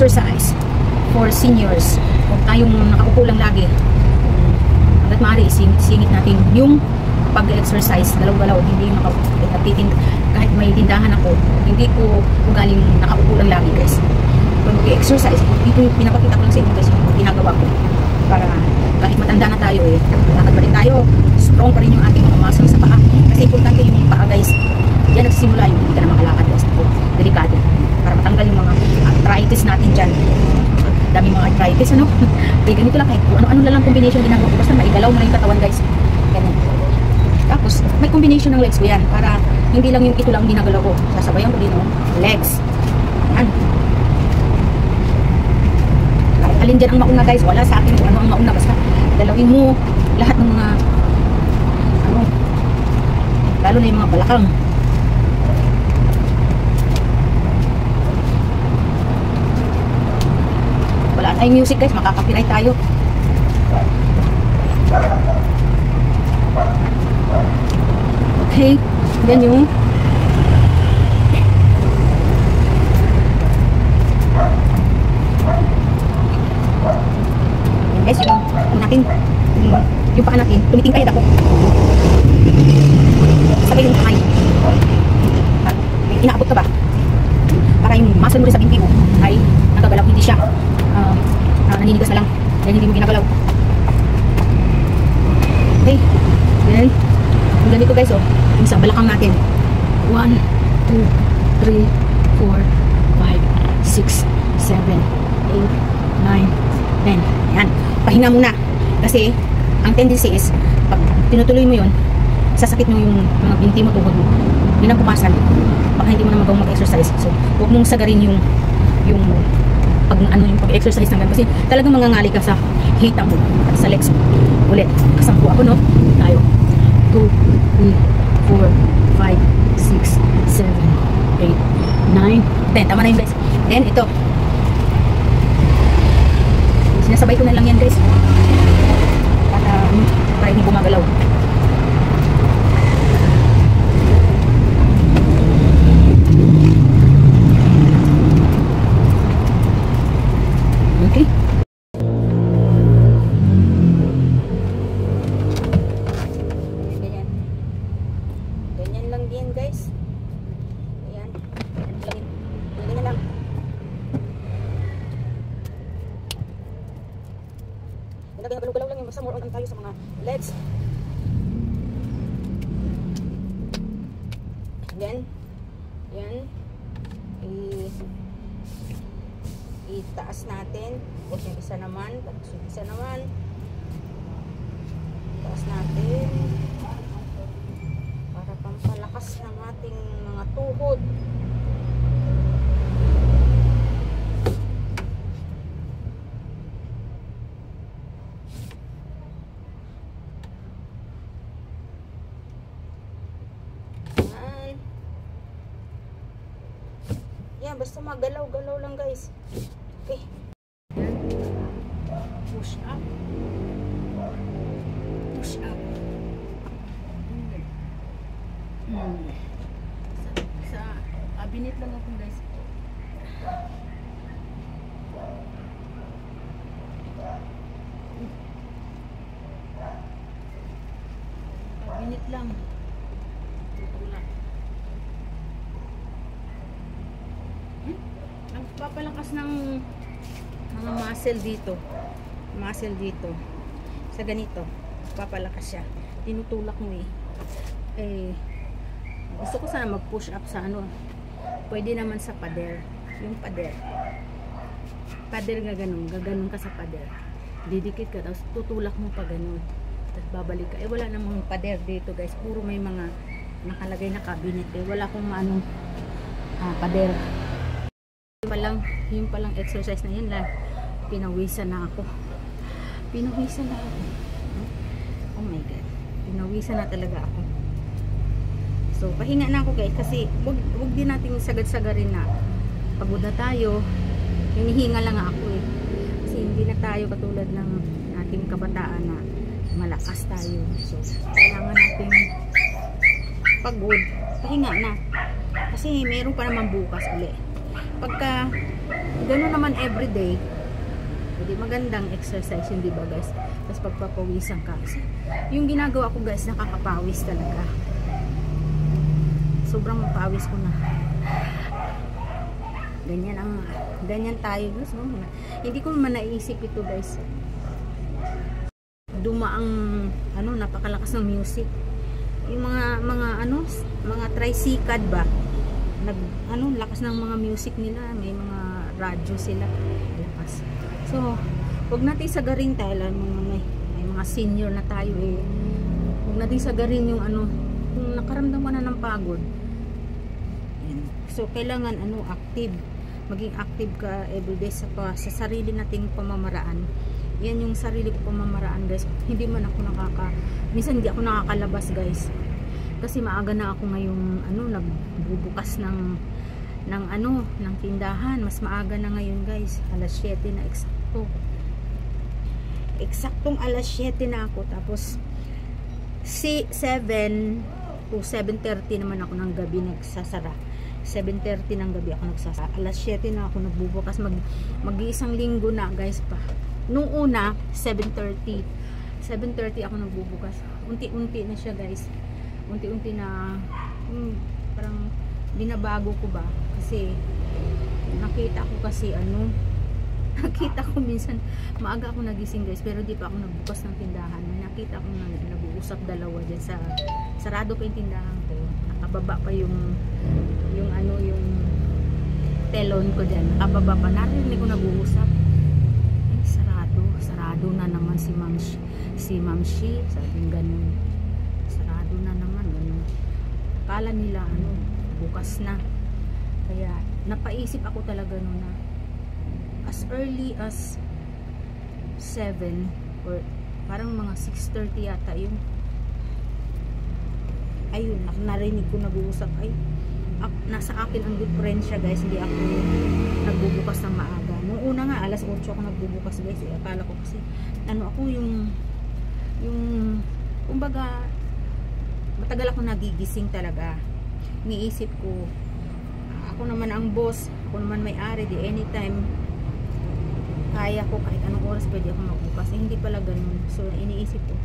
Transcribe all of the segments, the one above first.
exercise for seniors. Huwag tayong nakaupo lang lagi. Hanggat maaari, isingit natin yung pag-exercise, galaw-galaw, hindi kahit may tindahan ako, hindi ko ugaling nakaupo lang lagi, guys. Pag mag-exercise, dito yung pinapakita ko lang sa inyo, guys, yung ginagawa ko para kahit matanda na tayo, lakad pa rin tayo, strong pa rin yung ating mga muscles sa paa, kasi importante yung paa, guys. Yan nagsisimula yung hindi ka na makalakad, guys. Delikado, para matanggal yung mga arthritis natin dyan. Daming mga arthritis, ano? Kaya ganito lang, kahit ano-ano lang combination ginagawa ko, basta maigalaw mo lang yung katawan, guys. Ganyan. Tapos, may combination ng legs ko yan, para hindi lang yung ito lang ginagalaw ko. Sasabayan ko din, legs. Yan. Kahit alin dyan ang mauna, guys, wala sa akin kung ano ang mauna, basta dalawin mo lahat ng mga lalo na yung mga balakang. Wala tayong music, guys, makaka-copyright tayo. Okay, yan yung guys, yung natin, yung paa natin, tumitingkayad ako. Sabay yung kamay. Inaabot ka ba? Para yung muscle mo rin sa binti mo ay nagagalaw, hindi siya naninigas na lang dahil hindi mo ginagalaw. Okay, then yung ganito, guys, yung sa balakang natin. 1, 2, 3, 4, 5, 6, 7, 8, 9, 10. Yan, pahinga muna. Kasi, ang tendency is, pag tinutuloy mo yun, sasakit mo yung mga binti mo, tuhod mo. Yun ang pumasan. Baka hindi mo na magawang mag-exercise. So, huwag mong sagarin yung pag-exercise ng ganun. Kasi talagang mangangali ka sa hita mo at sa legs mo. Ulit, kasampu ako, no? Tayo. 2, 3, 4, 5, 6, 7, 8, 9, 10. Tama na yun, guys. Then, ito. Sinasabay ko na lang yan, guys. Para hindi gumagalaw. Okay. Ganyan lang din, guys. Ayan. Ganyan lang. Galaw-galaw lang yung basta more on tayo sa mga legs. Then, yan. Itaas natin. Tapos yung isa naman. Tapos yung isa naman. Itaas natin. Para pampalakas ng ating mga tuhod. Yan, basta magalaw-galaw lang, guys. Okay. Push up. Push up. Sa cabinet lang ako, guys. Cabinet lang. Tutulak. Nagpapalakas ng mga muscle dito sa ganito, papalakas siya, tinutulak mo gusto ko sana mag push up sa pwede naman sa pader, yung pader gaganon ka sa pader, didikit ka tapos tutulak mo pa ganon tapos babalik ka, wala namang pader dito, guys, puro may mga nakalagay na cabinet, wala akong pader. Yung palang exercise na yun lang, pinawisan na ako. Oh my god, pinawisan na talaga ako. So pahinga na ako, guys, kasi wag din natin sagad-sagarin na pagod na tayo, hinihinga lang ako kasi hindi na tayo katulad ng ating kabataan na malakas tayo. So kailangan natin pagod, pahinga na kasi meron pa naman bukas ulit. pagka gano'n naman everyday, hindi magandang exercise yun, di ba guys? Tapos pagpapawisan ka. Yung ginagawa ko guys, nakakapawis talaga. Sobrang pawis ko na. Ganyan tayo guys. No? Hindi ko man naisip ito guys. Dumaang napakalakas ng music. Yung mga tricycad ba? Lakas ng mga music nila, may mga radyo sila. Lakas. So, huwag natin sagarin tayo may mga senior na tayo eh. Huwag natin sagarin yung kung nakaramdam ka na ng pagod. Yan. So, kailangan active. Maging active ka everyday sa sarili nating pamamaraan. Yan yung sarili ko pamamaraan guys. Hindi man ako minsan hindi ako nakakalabas guys. Kasi maaga na ako ngayong nagbubukas ng tindahan. Mas maaga na ngayon guys. Alas 7 na eksakto. Eksaktong alas 7 na ako. Tapos 7 to 7:30 naman ako ng gabi nagsasara. 7:30 ng gabi ako nagsasara. Alas 7 na ako nagbubukas. Mag-iisang linggo na guys pa. Nung una 7:30 ako nagbubukas. Unti-unti na siya guys. Unti-unti na parang binabago ko ba kasi nakita ko minsan maaga ako nagising guys pero di pa ako nagbukas ng tindahan. May nakita ko na nag-uusap dalawa dyan sarado pa yung tindahan ko, nakababa pa yung telon ko dyan, nakababa pa, narinig ko nag-uusap sarado na naman si Ma'am Shi, sabing ganun, sarado na naman ganun. Akala nila bukas na. Kaya napaisip ako talaga noon na as early as 7 or parang mga 6:30 yata yun. Ayun, narinig ko nag-uusap. Nasa akin ang diferensya guys, hindi ako nagbubukas ng maaga. Noong una nga alas 8 ako nagbubukas guys. Akala ko kasi ako yung kumbaga matagal ako nagigising talaga. Iniisip ko ako naman ang boss, ako naman may-ari, di anytime kaya ko, kahit anong oras pwede ako magbukas. Hindi pala ganun. So iniisip ko,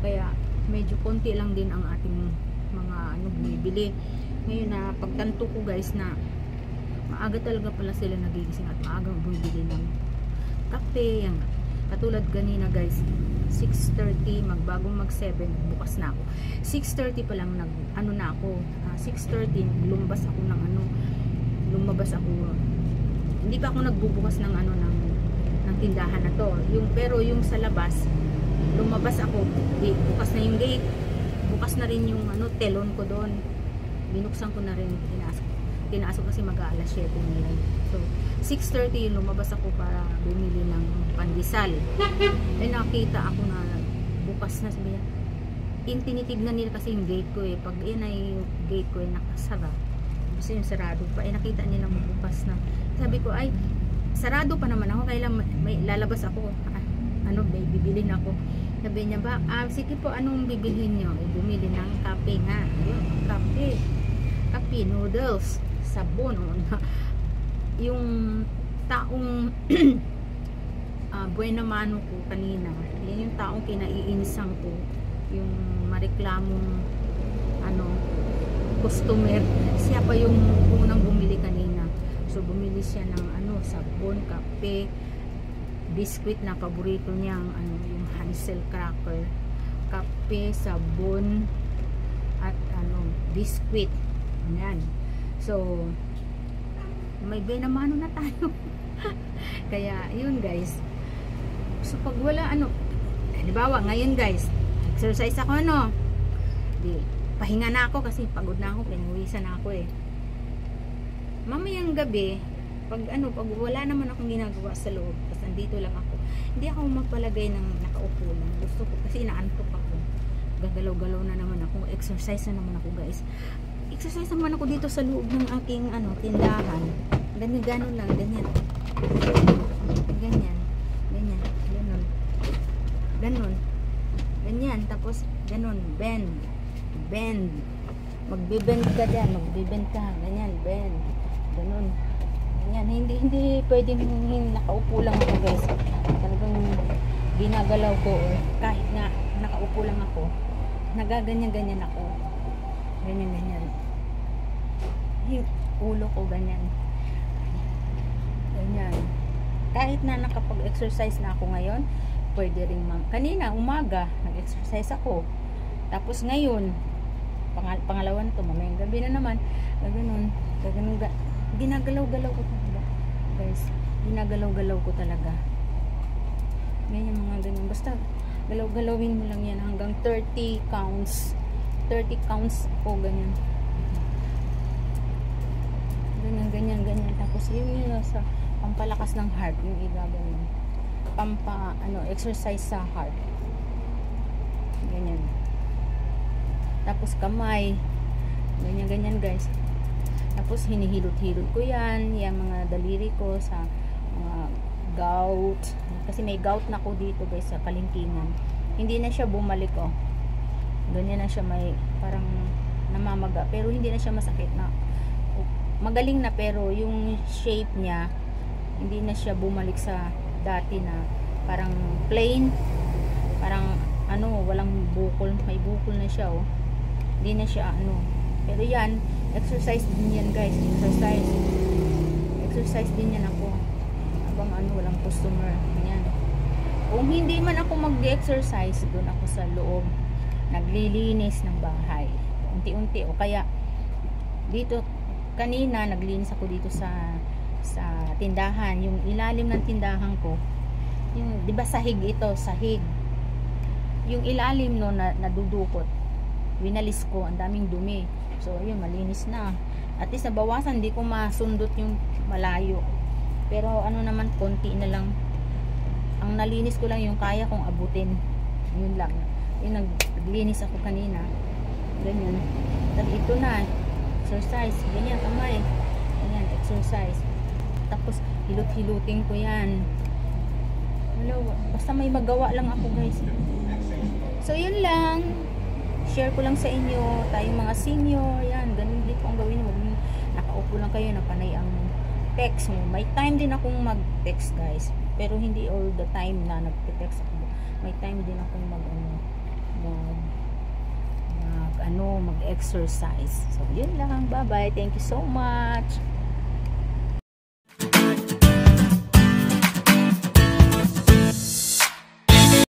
kaya medyo konti lang din ang ating mga bumibili. Ngayon na pagtanto ko guys na maaga talaga pala sila nagigising at maaga bumibili ng kape. Katulad ganina guys, 6:30 magbagong mag 7 bukas na ako. 6:30 pa lang na ako. 6:30 lumabas ako hindi pa ako nagbubukas ng tindahan na to. Pero yung sa labas lumabas ako, bukas na yung gate, bukas na rin yung telon ko doon, binuksan ko na rin, tinaas ko kasi mag-aalas 7 nila. So 6:30 yung lumabas ako para bumili ng pandesal. Nakita ako na bukas na, sabi niya, tinitignan nila kasi yung gate ko pag yan ay gate ko nakasara, kasi yung sarado pa, nakita nila magbukas na. Sabi ko ay sarado pa naman ako, kailan may lalabas ako, may bibilin ako. Sabi niya ba, sige po, anong bibilhin nyo? Bumili ng kape nga. Yun, kape, noodles, sabon. Yung taong buena mano ko kanina, yan yung taong kinaiinisan ko, yung mareklamong customer, siya pa yung unang bumili kanina. So bumili siya ng sabon, kape, biskwit na paborito niyang yung Hansel cracker, kape, sabon at biskwit. Ayan. So may benamano na tayo. Kaya yun guys. So pag wala halimbawa ngayon guys, exercise ako di pahinga na ako kasi pagod na ako, pinuwisan na ako mamayang gabi pag wala naman akong ginagawa sa loob, kasi andito lang ako, hindi ako magpalagay ng nakaupo lang. Gusto ko kasi inaantok ako, gagalaw-galaw na naman ako, exercise na naman ako guys. Exercise naman ako dito sa loob ng aking tindahan. Ganyan lang, ganyan, ganyan, tapos ganon, bend, magbe-bend ka dyan, ganyan, bend, ganon, Ganyan, hindi pwedeng nakaupo lang ako guys. Talagang ginagalaw ko or kahit nga nakaupo lang ako, nagaganyan-ganyan ako. Ganyan-ganyan. Yung ulo ko ganyan. Ganyan. Kahit na nakapag-exercise na ako ngayon, pwede rin kanina, umaga, nag-exercise ako. Tapos ngayon, pangalawa na to, mamayang gabi na naman, gaganon, ginagalaw-galaw ko talaga. Guys, ginagalaw-galaw ko talaga. Ganyan mga ganyan. Basta, galaw-galawin mo lang yan hanggang 30 counts. 30 counts po, ganyan. Ganyan. Tapos yung sa pampalakas ng heart, yung igaganon. Exercise sa heart. Ganyan. Tapos kamay. Ganyan guys. Tapos hinihilot-hilot ko yan. Yung mga daliri ko sa mga gout. Kasi may gout na ko dito guys sa kalingkingan. Hindi na siya bumalik oh. Ganyan na siya, may parang namamaga. Pero hindi na siya masakit na. Magaling na pero yung shape niya hindi na siya bumalik sa dati na parang plain. Parang walang bukol. May bukol na siya oh. Hindi na siya pero yan, exercise din yan guys. Exercise din yan ako habang walang customer. Yan. Kung hindi man ako mag-exercise, doon ako sa loob naglilinis ng bahay unti-unti o kaya dito kanina naglinis ako dito sa tindahan, yung ilalim ng tindahan ko, yung 'di ba sahig ito, sahig. Yung ilalim no nadudukot. Winalis ko, ang daming dumi. So, yun, malinis na. At least nabawasan, hindi ko masundot yung malayo. Pero naman, konti na lang. Ang nalinis ko lang yung kaya kong abutin. Yun lang. Yung naglinis ako kanina. Ganyan. At ito na, exercise. Ganyan, kamay. Ganyan, exercise. Tapos, hilot-hilutin ko yan. Basta may magawa lang ako, guys. So, yun lang. Share ko lang sa inyo, tayong mga senior, yan, ganun din po ang gawin mo. Nakaupo lang kayo, napanay ang text mo. May time din akong mag-text guys, pero hindi all the time na nag-text ako. May time din akong mag-exercise. So, yun lang. Bye-bye. Thank you so much.